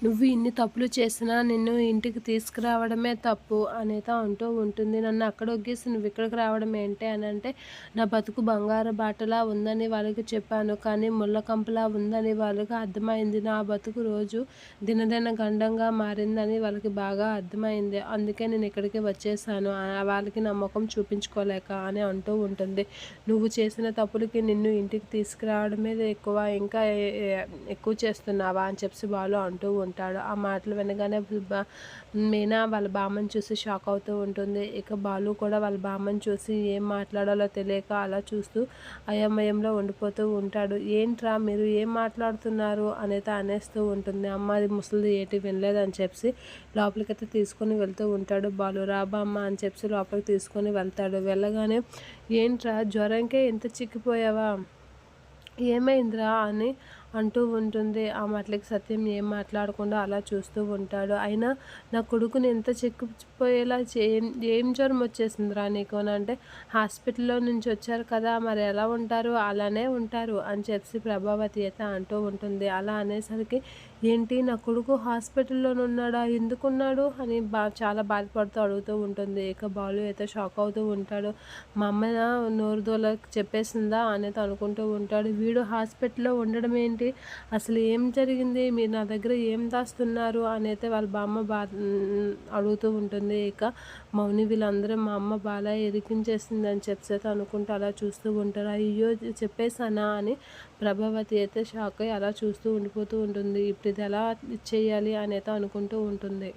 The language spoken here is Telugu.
నువ్వు ఇన్ని తప్పులు చేసినా నిన్ను ఇంటికి తీసుకురావడమే తప్పు అనేత అంటూ ఉంటుంది. నన్ను అక్కడ ఒగ్గేసి నువ్వు ఇక్కడికి రావడం ఏంటి అని అంటే, నా బతుకు బంగారు బాటలా ఉందని వాళ్ళకి చెప్పాను. కానీ ముళ్ళ కంపలా ఉందని వాళ్ళకి అర్థమైంది. నా బతుకు రోజు దినదిన గండంగా మారిందని వాళ్ళకి బాగా అర్థమైంది. అందుకే నేను ఇక్కడికి వచ్చేసాను. వాళ్ళకి నా ముఖం చూపించుకోలేక అని అంటూ ఉంటుంది. నువ్వు చేసిన తప్పులకి నిన్ను ఇంటికి తీసుకురావడమే ఎక్కువ, ఇంకా ఎక్కువ చేస్తున్నావా అని చెప్పి బాలు అంటూ ఉంటాడు. ఆ మాటలు వినగానే మీనా వాళ్ళ బామ్మని చూసి షాక్ అవుతూ ఉంటుంది. ఇక బాలు కూడా వాళ్ళ బామ్మని చూసి ఏం మాట్లాడాలో తెలియక అలా చూస్తూ అయోమయంలో ఉండిపోతూ ఉంటాడు. ఏంట్రా మీరు ఏం మాట్లాడుతున్నారు అనేది అనేస్తూ ఉంటుంది. అమ్మ అది ముసలిది ఏటి వినలేదని చెప్పి లోపలికైతే తీసుకొని వెళ్తూ ఉంటాడు బాలు. రా బామ్మ అని చెప్పి లోపలికి తీసుకొని వెళ్తాడు. వెళ్ళగానే ఏంట్రా జ్వరంకే ఎంత చిక్కిపోయావా, ఏమైందిరా అని అంటూ ఉంటుంది. ఆ మాటలకి సత్యం ఏం మాట్లాడకుండా అలా చూస్తూ ఉంటాడు. అయినా నా కొడుకుని ఎంత చెక్కుపోయేలా ఏం జ్వరం వచ్చేసిందిరా నీకు అని అంటే, హాస్పిటల్లో నుంచి వచ్చారు కదా మరి ఎలా ఉంటారు, అలానే ఉంటారు అని చెప్పి ప్రభావతి అయితే అంటూ ఉంటుంది. అలా అనేసరికి ఏంటి నా కొడుకు హాస్పిటల్లోనే ఉన్నాడా, ఎందుకున్నాడు అని చాలా బాధపడుతూ అడుగుతూ ఉంటుంది. ఇక బాలు అయితే షాక్ అవుతూ ఉంటాడు. మా అమ్మ నోరు దూలకు చెప్పేసిందా అనేది అనుకుంటూ ఉంటాడు. వీడు హాస్పిటల్లో ఉండడం ఏంటి, అసలు ఏం జరిగింది, మీరు నా దగ్గర ఏం దాస్తున్నారు అని అయితే వాళ్ళ బామ్మ అడుగుతూ ఉంటుంది. ఇక మౌని వీళ్ళందరూ మా అమ్మ బాగా ఇరికించేసింది అని చెప్పి అనుకుంటూ అలా చూస్తూ ఉంటారు. అయ్యో చెప్పేసానా అని ప్రభావతి అయితే షాక్ అయ్యి అలా చూస్తూ ఉండిపోతూ ఉంటుంది. ఇప్పుడు ఇది ఎలా ఇచ్చేయాలి అని అయితే అనుకుంటూ ఉంటుంది.